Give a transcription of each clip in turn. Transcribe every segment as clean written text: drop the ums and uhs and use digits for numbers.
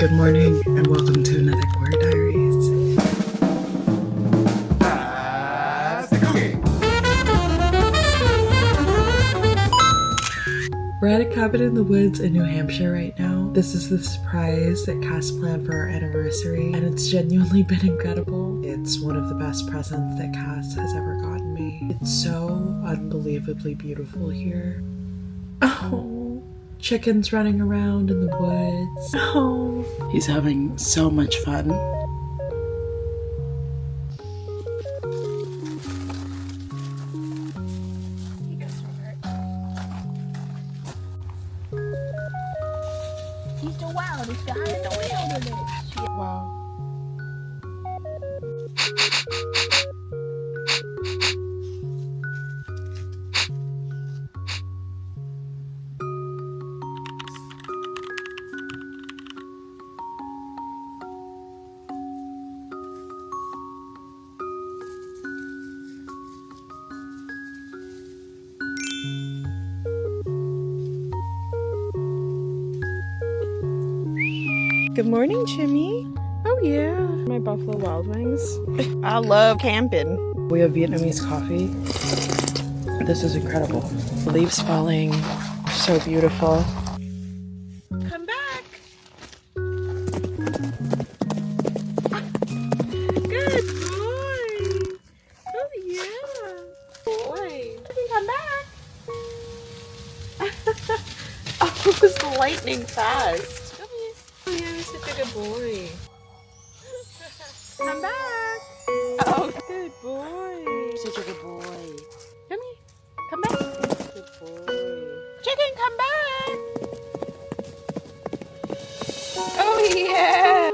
Good morning and welcome to another Queer Diaries. We're at a cabin in the woods in New Hampshire right now. This is the surprise that Cass planned for our anniversary, and it's genuinely been incredible. It's one of the best presents that Cass has ever gotten me. It's so unbelievably beautiful here. Oh, chickens running around in the woods. Oh, he's having so much fun. He's the wildest guy in the wilderness. Wow. Good morning, Jimmy. Oh yeah, my Buffalo Wild Wings. I love camping. We have Vietnamese coffee. This is incredible. Leaves falling, so beautiful. Come back. Good boy. Oh yeah. Boy. Come back. Oh, it was lightning fast. Oh, yeah, he's such a good boy. Come back. Oh, good boy. Such a good boy. Come here. Come back. Good boy. Chicken, come back. Oh, yeah.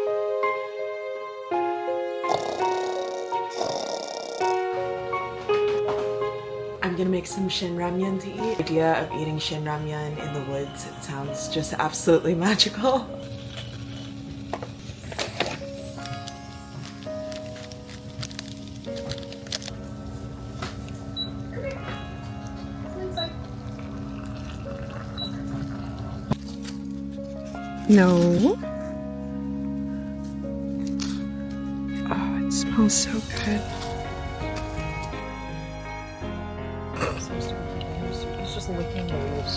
I'm gonna make some shin ramyun to eat. The idea of eating shin ramyun in the woods, it sounds just absolutely magical. No. Oh, it smells so good. He's just licking the leaves.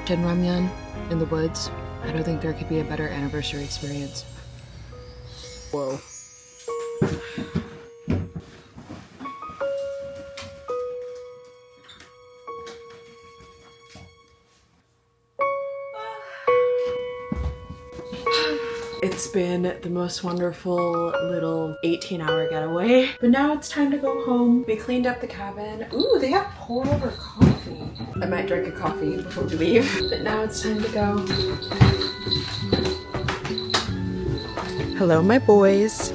Shin ramyun in the woods. I don't think there could be a better anniversary experience. Whoa. It's been the most wonderful little 18-hour getaway. But now it's time to go home. We cleaned up the cabin. Ooh, they have pour over coffee. I might drink a coffee before we leave. But now it's time to go. Hello, my boys.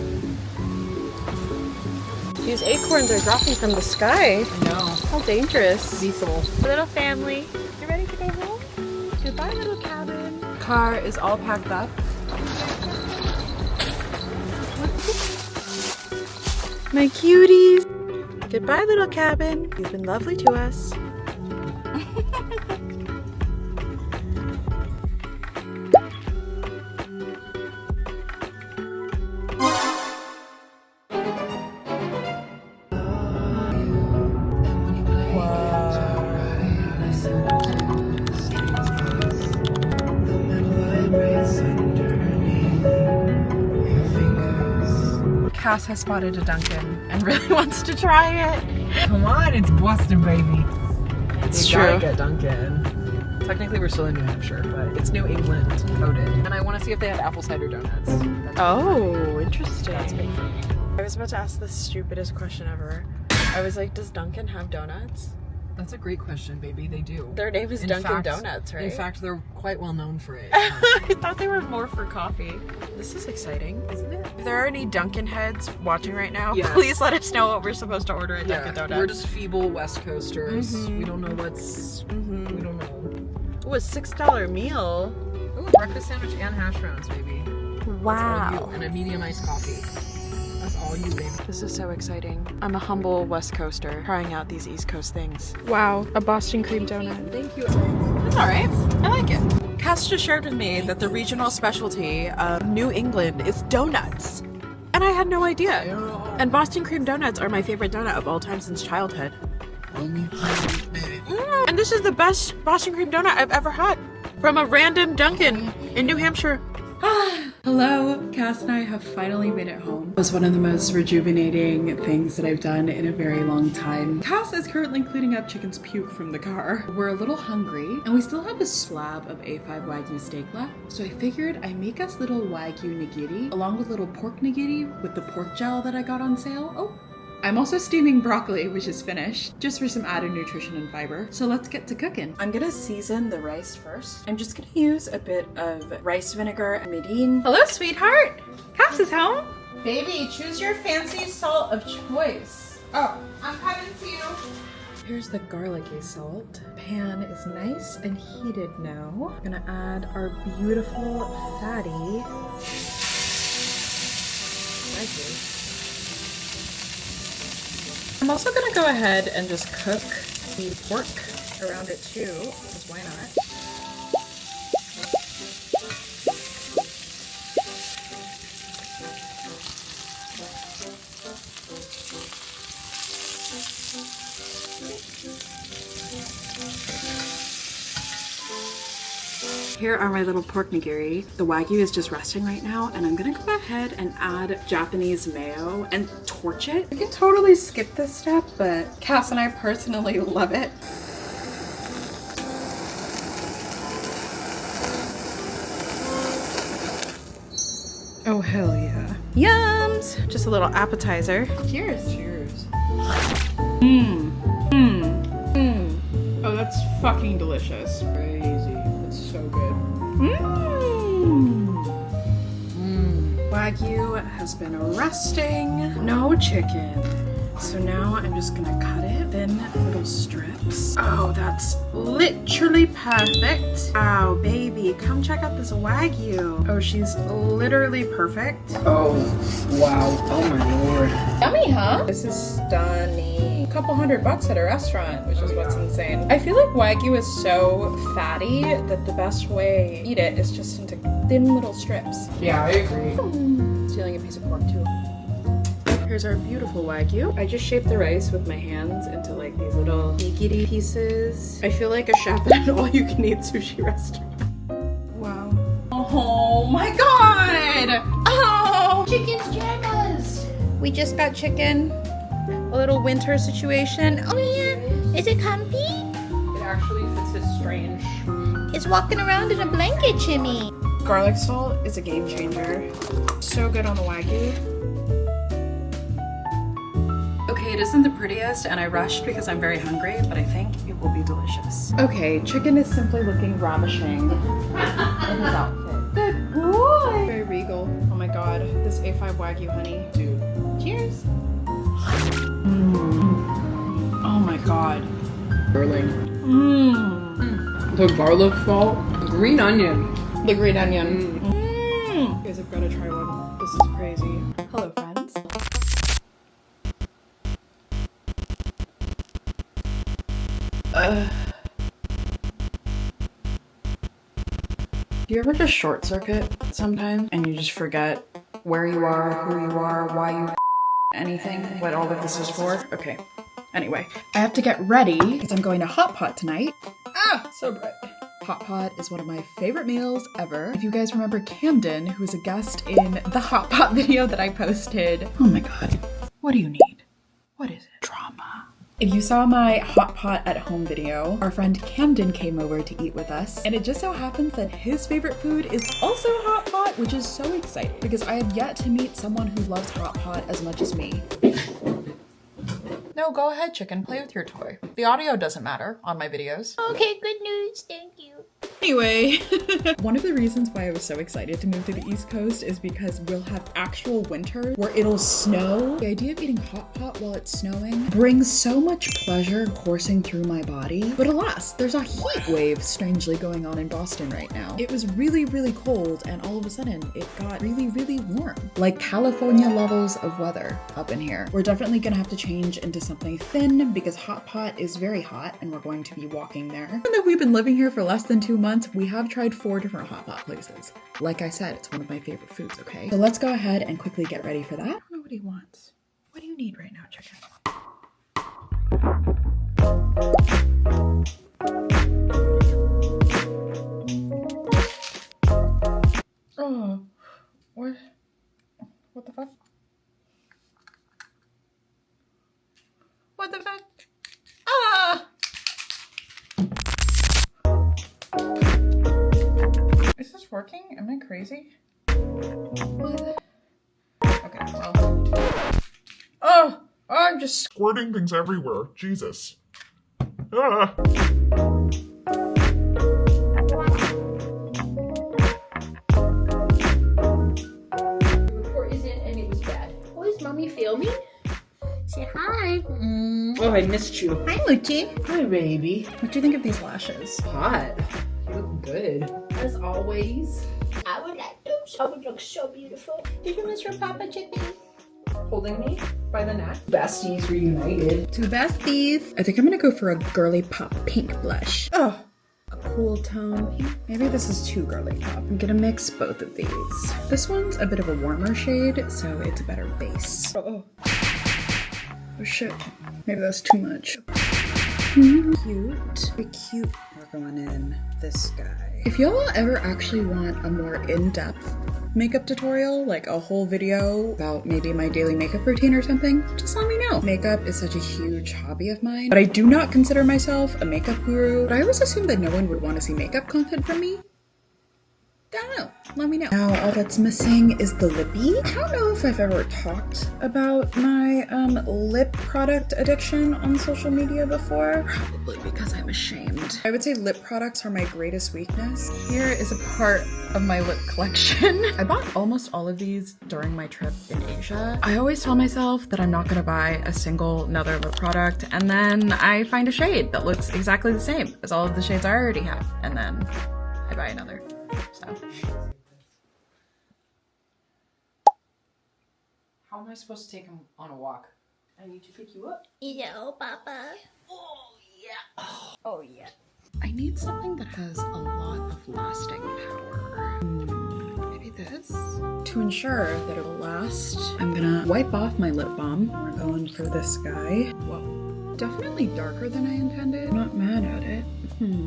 These acorns are dropping from the sky. I know. How dangerous. Lethal. Little family, you ready to go home? Goodbye, little cabin. Car is all packed up. My cuties. Goodbye, little cabin. You've been lovely to us. Cass has spotted a Dunkin and really wants to try it. Come on, it's Boston, baby. It's You gotta true. get Dunkin'. Technically, we're still in New Hampshire, but it's New England coded. And I want to see if they have apple cider donuts. Oh, interesting. That's big for me. I was about to ask the stupidest question ever. I was like, does Dunkin' have donuts? That's a great question, baby. They do. Their name is In Dunkin' fact- Donuts, right? In fact, they're quite well known for it. I thought they were more for coffee. This is exciting. Isn't it? If there are any Dunkin' heads watching right now, Yeah. please let us know what we're supposed to order at Dunkin' Donuts. We're just feeble West Coasters. Mhm. We don't know what's. Mhm. We don't know. Ooh, a $6 meal. Ooh, breakfast sandwich and hash browns, baby. That's all you. And a medium iced coffee. That's all you, baby. This is so exciting. I'm a humble West Coaster trying out these East Coast things. Wow, a Boston cream donut. Thank you. That's all right. I like it. Cass just shared with me that the regional specialty of New England is donuts. And I had no idea. And Boston cream donuts are my favorite donut of all time since childhood. And this is the best Boston cream donut I've ever had from a random Dunkin in New Hampshire. Hello, Cass and I have finally made it home. It was one of the most rejuvenating things that I've done in a very long time. Cass is currently cleaning up chicken's puke from the car. We're a little hungry and we still have a slab of A5 wagyu steak left. So I figured I'd make us little wagyu nigiri along with little pork nigiri with the pork gel that I got on sale. Oh, I'm also steaming broccoli, which is finished, just for some added nutrition and fiber. So let's get to cooking. I'm gonna season the rice first. I'm just gonna use a bit of rice vinegar and mirin. Hello, sweetheart. Cass is home. Baby, choose your fancy salt of choice. Oh, I'm coming to you. Here's the garlicky salt. Pan is nice and heated now. I'm gonna add our beautiful fatty wagyu. I'm also gonna go ahead and just cook the pork around it too, because why not? Here are my little pork nigiri. The wagyu is just resting right now, and I'm gonna go ahead and add Japanese mayo and torch it. You can totally skip this step, but Cass and I personally love it. Oh, hell yeah. Yums! Just a little appetizer. Cheers. Cheers. Oh, that's fucking delicious. Crazy. It's so good. Wagyu has been resting. No chicken. So now I'm just gonna cut it in little strips. Oh, that's literally perfect. Wow, baby, come check out this Wagyu. Oh, she's literally perfect. Oh, wow. Oh my lord. Yummy, huh? This is stunning. A couple $100 at a restaurant, which is what's insane. I feel like Wagyu is so fatty that the best way to eat it is just into thin little strips. Yeah, I agree. Stealing a piece of pork too. Here's our beautiful Wagyu. I just shaped the rice with my hands into like these little nigiri pieces. I feel like a chef at an all-you-can-eat sushi restaurant. Wow. Oh my god! Oh! Chicken's jealous. We just got chicken. A little winter situation. Oh yeah. Is it comfy? It actually fits his strange. It's walking around in a blanket, Chimmy. Garlic salt is a game changer. So good on the Wagyu. Okay, it isn't the prettiest and I rushed because I'm very hungry, but I think it will be delicious. Okay, chicken is simply looking ravishing in his outfit. Good boy! Very regal. Oh my god, this A5 Wagyu honey. Dude. Cheers! Oh my god. Burling. The garlic salt. Green onion. The green onion. You guys have got to try one. This is crazy. Hello, friends. Do you ever just short circuit sometimes and you just forget where you are, who you are, why you anything, what all of this is for? Okay. Anyway, I have to get ready because I'm going to Hot Pot tonight. Ah, so bright. Hot Pot is one of my favorite meals ever. If you guys remember Camden, who was a guest in the Hot Pot video that I posted. Oh my god. What do you need? What is it? Drama. If you saw my Hot Pot at home video, our friend Camden came over to eat with us, and it just so happens that his favorite food is also Hot Pot, which is so exciting because I have yet to meet someone who loves Hot Pot as much as me. No, go ahead, chicken. Play with your toy. The audio doesn't matter on my videos. Okay, good news. Thank you. Anyway, one of the reasons why I was so excited to move to the East Coast is because we'll have actual winter where it'll snow. The idea of eating hot pot while it's snowing brings so much pleasure coursing through my body. But alas, there's a heat wave strangely going on in Boston right now. It was really, really cold and all of a sudden it got really, really warm. Like California levels of weather up in here. We're definitely gonna have to change into something thin because hot pot is very hot and we're going to be walking there. Even though we've been living here for less than 2 months, months, we have tried 4 different hot pot places. Like I said, it's one of my favorite foods, okay? So let's go ahead and quickly get ready for that. I don't know what he wants. What do you need right now, chicken? Oh, what the fuck? What the fuck? Ah! Is this working? Am I crazy? What? Okay, well. Oh, I'm just Squirting things everywhere. Jesus. Ah. Report is in and it was bad. Oh, is mommy filming? Say hi. Oh, I missed you. Hi, Mochi. Hi, baby. What do you think of these lashes? Hot. You look good. As always. I would like those. I would look so beautiful. Did you miss your Papa Chippy? Holding me by the neck. Besties reunited. 2 besties. I think I'm gonna go for a girly pop pink blush. Oh, a cool tone pink. Maybe this is too girly pop. I'm gonna mix both of these. This one's a bit of a warmer shade, so it's a better base. Oh shit. Maybe that's too much. Cute. Very cute. We're going in this guy. If y'all ever actually want a more in-depth makeup tutorial, like a whole video about maybe my daily makeup routine or something, just let me know. Makeup is such a huge hobby of mine, but I do not consider myself a makeup guru. But I always assumed that no one would want to see makeup content from me. I don't know. Let me know. Now, all that's missing is the lippy. I don't know if I've ever talked about my lip product addiction on social media before. Probably because I'm ashamed. I would say lip products are my greatest weakness. Here is a part of my lip collection. I bought almost all of these during my trip in Asia. I always tell myself that I'm not gonna buy a single another lip product, and then I find a shade that looks exactly the same as all of the shades I already have, and then I buy another. So. How am I supposed to take him on a walk? I need to pick you up. Yeah, Papa. Oh, yeah. Oh, yeah. I need something that has a lot of lasting power. Maybe this? To ensure that it'll last, I'm gonna wipe off my lip balm. We're going for this guy. Whoa. Definitely darker than I intended. I'm not mad at it.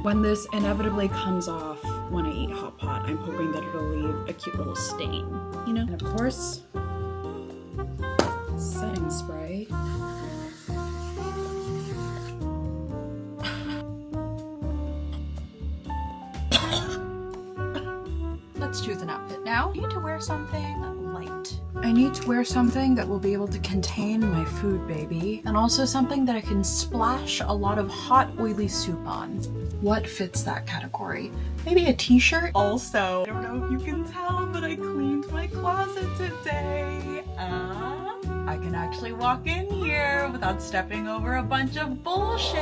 When this inevitably comes off when I eat hot pot, I'm hoping that it'll leave a cute little stain, you know? And of course, setting spray. Let's choose an outfit now. I need to wear something light. I need to wear something that will be able to contain my food baby, and also something that I can splash a lot of hot, oily soup on. What fits that category? Maybe a t-shirt? Also, I don't know if you can tell, but I cleaned my closet today. I can actually walk in here without stepping over a bunch of bullshit.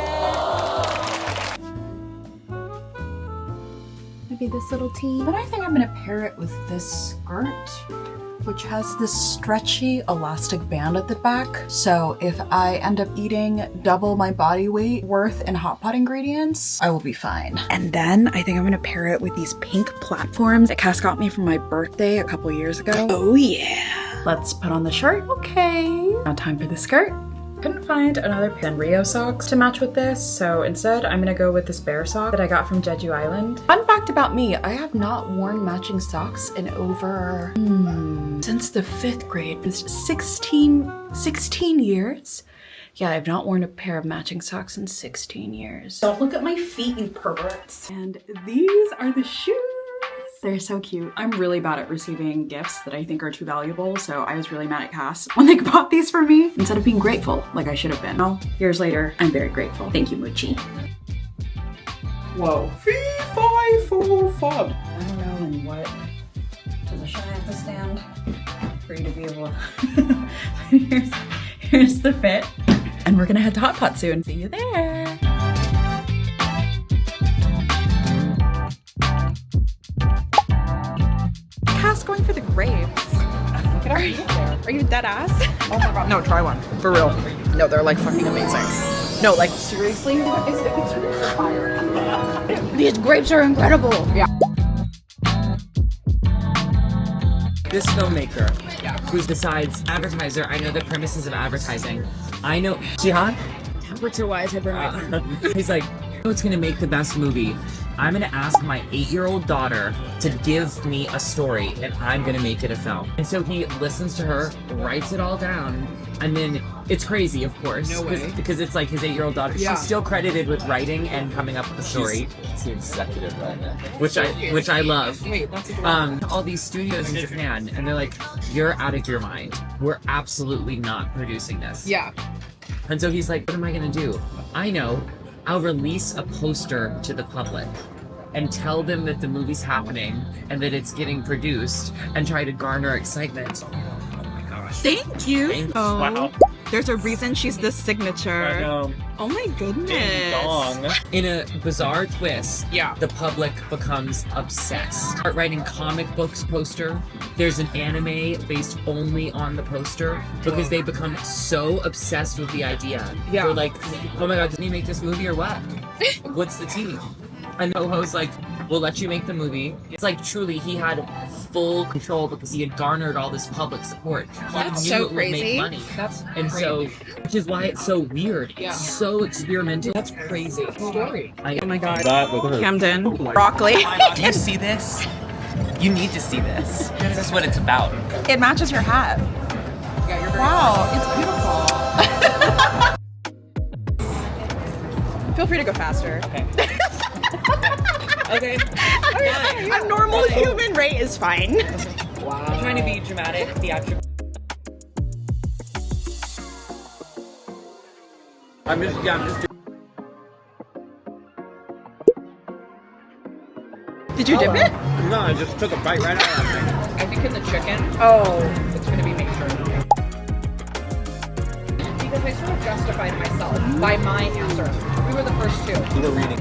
Maybe this little tee. But I think I'm gonna pair it with this skirt, which has this stretchy elastic band at the back. So if I end up eating double my body weight worth in hot pot ingredients, I will be fine. And then I think I'm gonna pair it with these pink platforms that Cass got me for my birthday a couple years ago. Oh yeah. Let's put on the shirt. Okay. Now time for the skirt. Couldn't find another pair of Rio socks to match with this, so instead I'm gonna go with this bear sock that I got from Jeju Island. Fun fact about me, I have not worn matching socks in over, since the 5th grade. It's 16 years. Yeah, I've not worn a pair of matching socks in 16 years. Don't look at my feet, you perverts. And these are the shoes. They're so cute. I'm really bad at receiving gifts that I think are too valuable, so I was really mad at Cass when they bought these for me instead of being grateful like I should have been. Well, years later, I'm very grateful. Thank you, Moochie. Whoa. Fee, fi, fo, fum. I don't know in what position I have to stand for you to be able to... here's the fit. And we're gonna head to Hot Pot soon. See you there. Cass going for the grapes. Are you dead ass? Oh my god. No, try one. For real. No, they're like fucking amazing. No, like seriously? It's fire. These grapes are incredible. Yeah. This filmmaker, who decides advertiser, I know the premises of advertising. I know, Jihan? Temperature-wise, he's like, I know it's gonna make the best movie. I'm gonna ask my 8-year-old daughter to give me a story, and I'm gonna make it a film. And so he listens to her, writes it all down, and then it's crazy, of course. No way. Because it's like his 8-year-old daughter. Yeah. She's still credited with writing and coming up with the story. She's the executive right now. Which I love. Wait, that's a All these studios in Japan, and they're like, you're out of your mind. We're absolutely not producing this. Yeah. And so he's like, what am I gonna do? I know, I'll release a poster to the public and tell them that the movie's happening and that it's getting produced and try to garner excitement. Thank you. Oh, Wow. there's a reason she's the signature. Oh my goodness. In a bizarre twist, Yeah. the public becomes obsessed. Start writing comic books poster. There's an anime based only on the poster because they become so obsessed with the idea. Yeah. They're like, oh my god, did he make this movie or what? What's the tea? And Noho's like, we'll let you make the movie. It's like truly he had full control because he had garnered all this public support. That's He so knew it would make crazy. money. That's And so, which is why it's so weird. Yeah. It's so experimental. That's crazy. story. Oh my god. That with her. Camden, broccoli. You see this? You need to see this. This is what it's about. It matches your hat. Yeah, you're very Wow, it's beautiful. Feel free to go faster. Okay. A normal human rate is fine. I'm trying to be dramatic, theatrical. I'm just Did you dip it? No, I just took a bite right out of that I think in the chicken, Oh. it's gonna be made sure. Because I sort of justified myself by my answer. We were the first two. thing. You were reading.